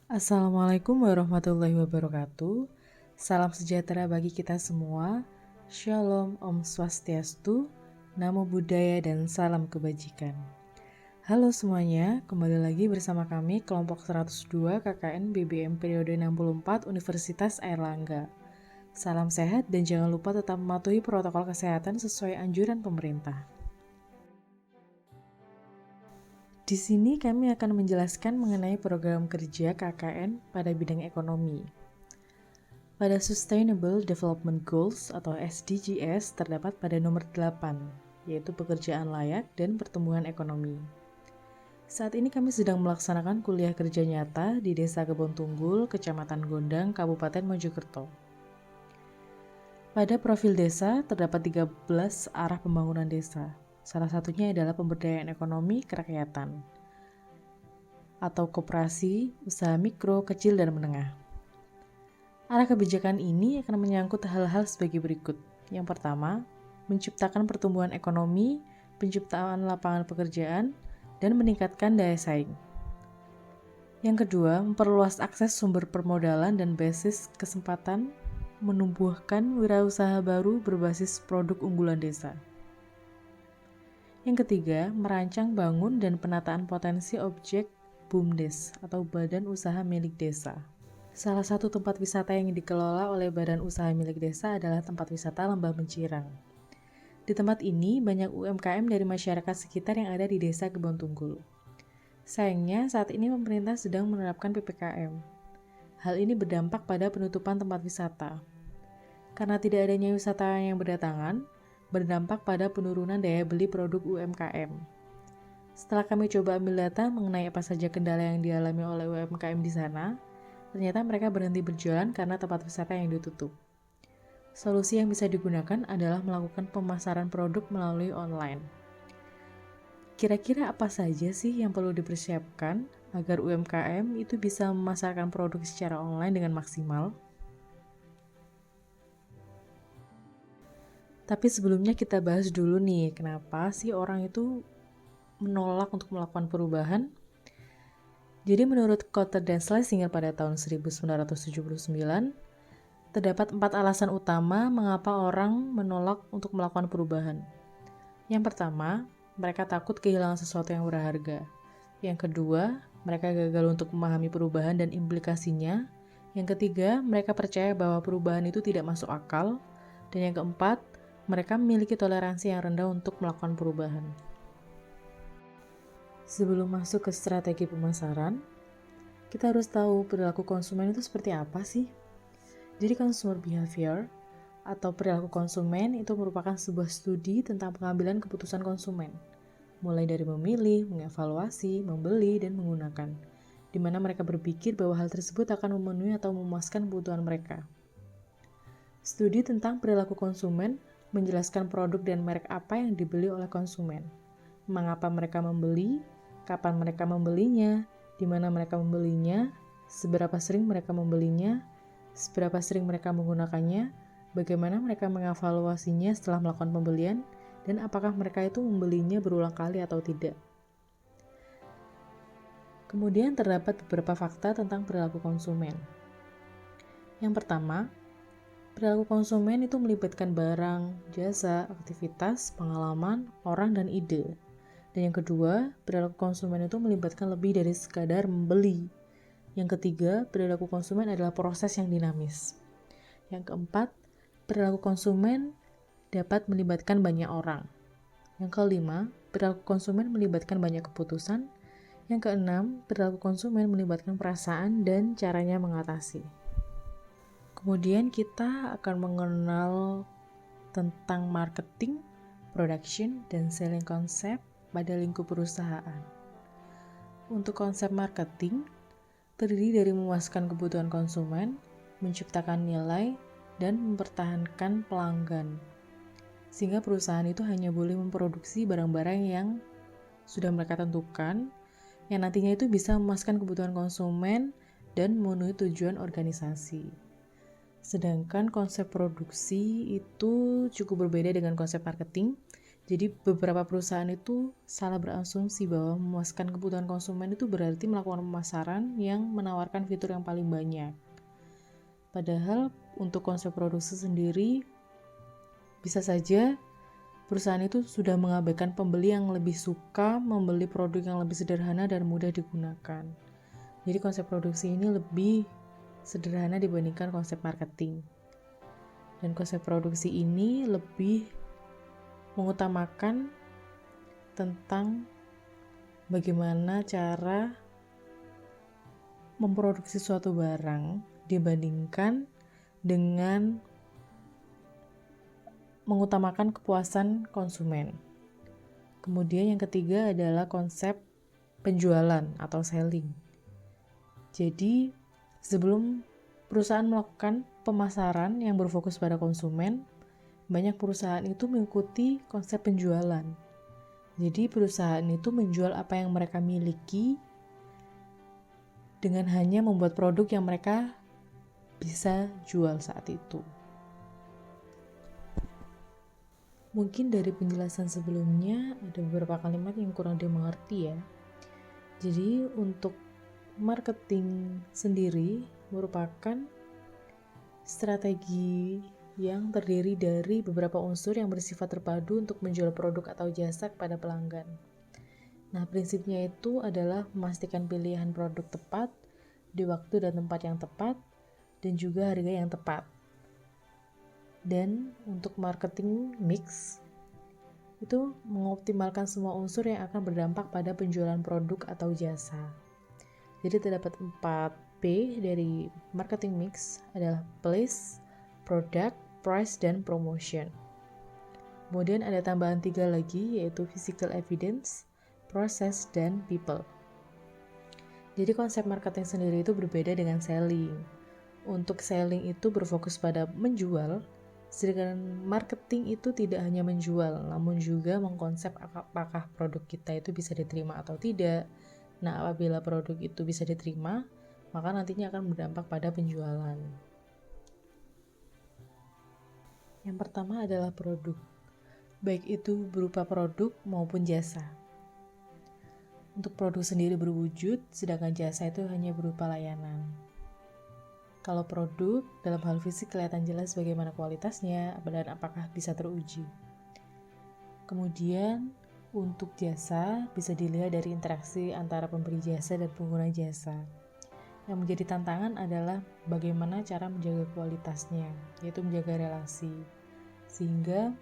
Assalamualaikum warahmatullahi wabarakatuh. Salam sejahtera bagi kita semua. Shalom, Om Swastiastu, Namo Buddhaya, dan salam kebajikan. Halo semuanya, kembali lagi bersama kami kelompok 102 KKN BBM periode 64 Universitas Airlangga. Salam sehat dan jangan lupa tetap mematuhi protokol kesehatan sesuai anjuran pemerintah. Di sini kami akan menjelaskan mengenai program kerja KKN pada bidang ekonomi. Pada Sustainable Development Goals atau SDGs terdapat pada nomor 8, yaitu pekerjaan layak dan pertumbuhan ekonomi. Saat ini kami sedang melaksanakan kuliah kerja nyata di Desa Kebon Tunggul, Kecamatan Gondang, Kabupaten Mojokerto. Pada profil desa terdapat 13 arah pembangunan desa. Salah satunya adalah pemberdayaan ekonomi kerakyatan atau koperasi, usaha mikro, kecil, dan menengah. Arah kebijakan ini akan menyangkut hal-hal sebagai berikut. Yang pertama, menciptakan pertumbuhan ekonomi, penciptaan lapangan pekerjaan, dan meningkatkan daya saing. Yang kedua, memperluas akses sumber permodalan dan basis kesempatan, menumbuhkan wirausaha baru berbasis produk unggulan desa. Yang ketiga, merancang bangun dan penataan potensi objek BUMDes atau Badan Usaha Milik Desa. Salah satu tempat wisata yang dikelola oleh Badan Usaha Milik Desa adalah tempat wisata Lembah Mencirang. Di tempat ini banyak UMKM dari masyarakat sekitar yang ada di Desa Kebon Tunggul. Sayangnya saat ini pemerintah sedang menerapkan PPKM. Hal ini berdampak pada penutupan tempat wisata. Karena tidak adanya wisatawan yang berdatangan, berdampak pada penurunan daya beli produk UMKM. Setelah kami coba ambil data mengenai apa saja kendala yang dialami oleh UMKM di sana, ternyata mereka berhenti berjualan karena tempat wisata yang ditutup. Solusi yang bisa digunakan adalah melakukan pemasaran produk melalui online. Kira-kira apa saja sih yang perlu dipersiapkan agar UMKM itu bisa memasarkan produk secara online dengan maksimal? Tapi sebelumnya kita bahas dulu nih, kenapa sih orang itu menolak untuk melakukan perubahan? Jadi menurut Kotter dan Schlesinger pada tahun 1979, terdapat 4 alasan utama mengapa orang menolak untuk melakukan perubahan. Yang pertama, mereka takut kehilangan sesuatu yang berharga. Yang kedua, mereka gagal untuk memahami perubahan dan implikasinya. Yang ketiga, mereka percaya bahwa perubahan itu tidak masuk akal. Dan yang keempat, mereka memiliki toleransi yang rendah untuk melakukan perubahan. Sebelum masuk ke strategi pemasaran, kita harus tahu perilaku konsumen itu seperti apa sih? Jadi consumer behavior atau perilaku konsumen itu merupakan sebuah studi tentang pengambilan keputusan konsumen, mulai dari memilih, mengevaluasi, membeli, dan menggunakan, di mana mereka berpikir bahwa hal tersebut akan memenuhi atau memuaskan kebutuhan mereka. Studi tentang perilaku konsumen menjelaskan produk dan merek apa yang dibeli oleh konsumen, mengapa mereka membeli, kapan mereka membelinya, di mana mereka membelinya, seberapa sering mereka membelinya, seberapa sering mereka menggunakannya, bagaimana mereka mengevaluasinya setelah melakukan pembelian, dan apakah mereka itu membelinya berulang kali atau tidak. Kemudian terdapat beberapa fakta tentang perilaku konsumen. Yang pertama, perilaku konsumen itu melibatkan barang, jasa, aktivitas, pengalaman, orang, dan ide. Dan yang kedua, perilaku konsumen itu melibatkan lebih dari sekadar membeli. Yang ketiga, perilaku konsumen adalah proses yang dinamis. Yang keempat, perilaku konsumen dapat melibatkan banyak orang. Yang kelima, perilaku konsumen melibatkan banyak keputusan. Yang keenam, perilaku konsumen melibatkan perasaan dan caranya mengatasi. Kemudian kita akan mengenal tentang marketing, production, dan selling concept pada lingkup perusahaan. Untuk konsep marketing, terdiri dari memuaskan kebutuhan konsumen, menciptakan nilai, dan mempertahankan pelanggan. Sehingga perusahaan itu hanya boleh memproduksi barang-barang yang sudah mereka tentukan, yang nantinya itu bisa memuaskan kebutuhan konsumen dan memenuhi tujuan organisasi. Sedangkan konsep produksi itu cukup berbeda dengan konsep marketing, Jadi beberapa perusahaan itu salah berasumsi bahwa memuaskan kebutuhan konsumen itu berarti melakukan pemasaran yang menawarkan fitur yang paling banyak. Padahal untuk konsep produksi sendiri, bisa saja perusahaan itu sudah mengabaikan pembeli yang lebih suka membeli produk yang lebih sederhana dan mudah digunakan. Jadi konsep produksi ini lebih sederhana dibandingkan konsep marketing. Dan konsep produksi ini lebih mengutamakan tentang bagaimana cara memproduksi suatu barang dibandingkan dengan mengutamakan kepuasan konsumen. Kemudian yang ketiga adalah konsep penjualan atau selling. Jadi sebelum perusahaan melakukan pemasaran yang berfokus pada konsumen, banyak perusahaan itu mengikuti konsep penjualan. Jadi perusahaan itu menjual apa yang mereka miliki dengan hanya membuat produk yang mereka bisa jual saat itu. Mungkin dari penjelasan sebelumnya ada beberapa kalimat yang kurang dimengerti ya. Jadi untuk marketing sendiri merupakan strategi yang terdiri dari beberapa unsur yang bersifat terpadu untuk menjual produk atau jasa kepada pelanggan. Nah, prinsipnya itu adalah memastikan pilihan produk tepat di waktu dan tempat yang tepat dan juga harga yang tepat. Dan untuk marketing mix itu mengoptimalkan semua unsur yang akan berdampak pada penjualan produk atau jasa. Jadi terdapat 4P dari marketing mix adalah place, product, price, dan promotion. Kemudian ada tambahan 3 lagi yaitu physical evidence, process, dan people. Jadi konsep marketing sendiri itu berbeda dengan selling. Untuk selling itu berfokus pada menjual, sedangkan marketing itu tidak hanya menjual, namun juga mengkonsep apakah produk kita itu bisa diterima atau tidak. Nah, apabila produk itu bisa diterima, maka nantinya akan berdampak pada penjualan. Yang pertama adalah produk, baik itu berupa produk maupun jasa. Untuk produk sendiri berwujud, sedangkan jasa itu hanya berupa layanan. Kalau produk, dalam hal fisik kelihatan jelas bagaimana kualitasnya dan apakah bisa teruji. Kemudian, untuk jasa bisa dilihat dari interaksi antara pemberi jasa dan pengguna jasa. Yang menjadi tantangan adalah bagaimana cara menjaga kualitasnya, yaitu menjaga relasi. Sehingga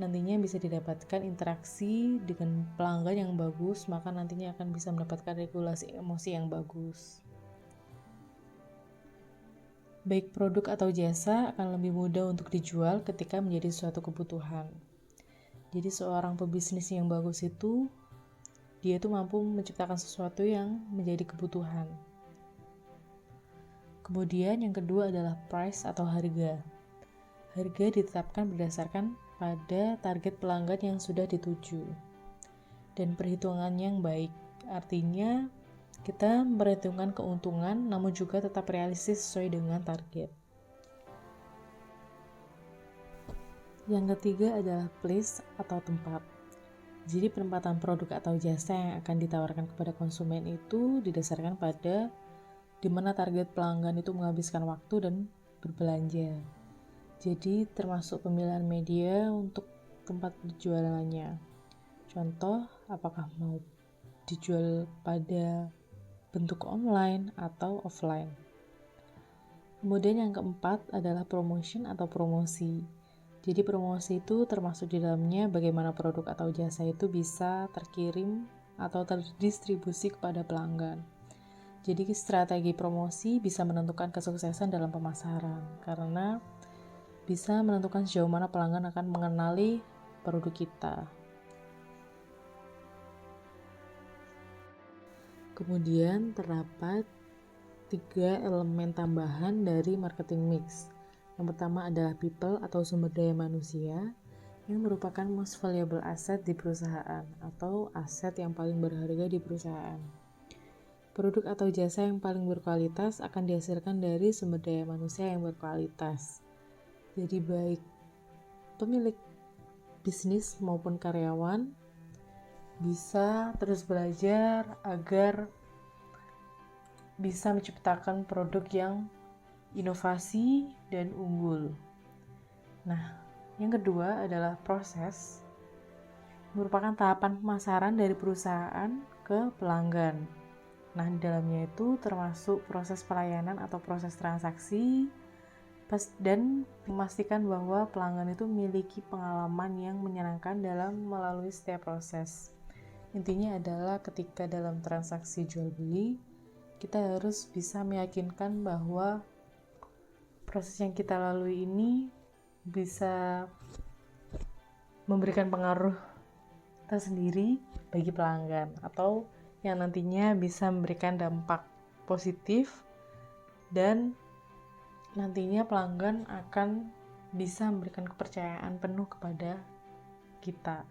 nantinya bisa didapatkan interaksi dengan pelanggan yang bagus, maka nantinya akan bisa mendapatkan regulasi emosi yang bagus. Baik produk atau jasa akan lebih mudah untuk dijual ketika menjadi suatu kebutuhan. Jadi seorang pebisnis yang bagus itu, dia itu mampu menciptakan sesuatu yang menjadi kebutuhan. Kemudian yang kedua adalah price atau harga. Harga ditetapkan berdasarkan pada target pelanggan yang sudah dituju dan perhitungan yang baik. Artinya kita memperhitungkan keuntungan namun juga tetap realistis sesuai dengan target. Yang ketiga adalah place atau tempat. Jadi penempatan produk atau jasa yang akan ditawarkan kepada konsumen itu didasarkan pada di mana target pelanggan itu menghabiskan waktu dan berbelanja. Jadi termasuk pemilihan media untuk tempat penjualannya. Contoh, apakah mau dijual pada bentuk online atau offline. Kemudian yang keempat adalah promotion atau promosi. Jadi promosi itu termasuk di dalamnya bagaimana produk atau jasa itu bisa terkirim atau terdistribusi kepada pelanggan. Jadi strategi promosi bisa menentukan kesuksesan dalam pemasaran karena bisa menentukan sejauh mana pelanggan akan mengenali produk kita. Kemudian terdapat 3 elemen tambahan dari marketing mix. Yang pertama adalah people atau sumber daya manusia yang merupakan most valuable asset di perusahaan atau aset yang paling berharga di perusahaan. Produk atau jasa yang paling berkualitas akan dihasilkan dari sumber daya manusia yang berkualitas. Jadi baik pemilik bisnis maupun karyawan bisa terus belajar agar bisa menciptakan produk yang inovasi dan unggul. Nah, yang kedua adalah proses, merupakan tahapan pemasaran dari perusahaan ke pelanggan. Nah, di dalamnya itu termasuk proses pelayanan atau proses transaksi, dan memastikan bahwa pelanggan itu memiliki pengalaman yang menyenangkan dalam melalui setiap proses. Intinya adalah ketika dalam transaksi jual beli, kita harus bisa meyakinkan bahwa proses yang kita lalui ini bisa memberikan pengaruh tersendiri bagi pelanggan, atau yang nantinya bisa memberikan dampak positif dan nantinya pelanggan akan bisa memberikan kepercayaan penuh kepada kita.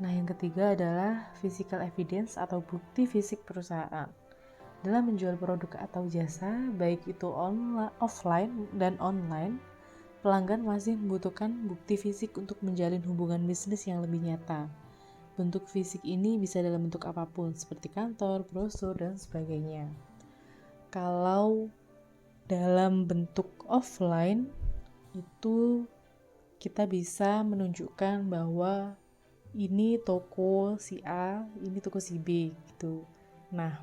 Nah, yang ketiga adalah physical evidence atau bukti fisik perusahaan. Dalam menjual produk atau jasa, baik itu offline dan online, pelanggan masih membutuhkan bukti fisik untuk menjalin hubungan bisnis yang lebih nyata. Bentuk fisik ini bisa dalam bentuk apapun, seperti kantor, brosur, dan sebagainya. Kalau dalam bentuk offline, itu kita bisa menunjukkan bahwa ini toko si A, ini toko si B gitu. Nah,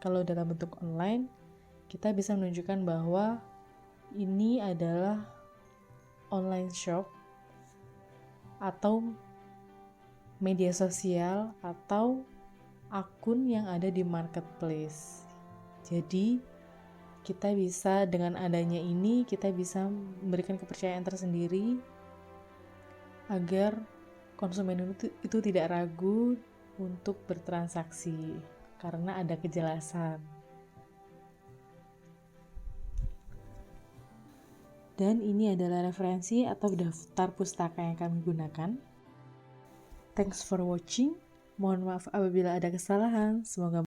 kalau dalam bentuk online, kita bisa menunjukkan bahwa ini adalah online shop atau media sosial atau akun yang ada di marketplace. Jadi, kita bisa dengan adanya ini, kita bisa memberikan kepercayaan tersendiri agar konsumen itu tidak ragu untuk bertransaksi karena ada kejelasan. Dan ini adalah referensi atau daftar pustaka yang kami gunakan. Thanks for watching. Mohon maaf apabila ada kesalahan. Semoga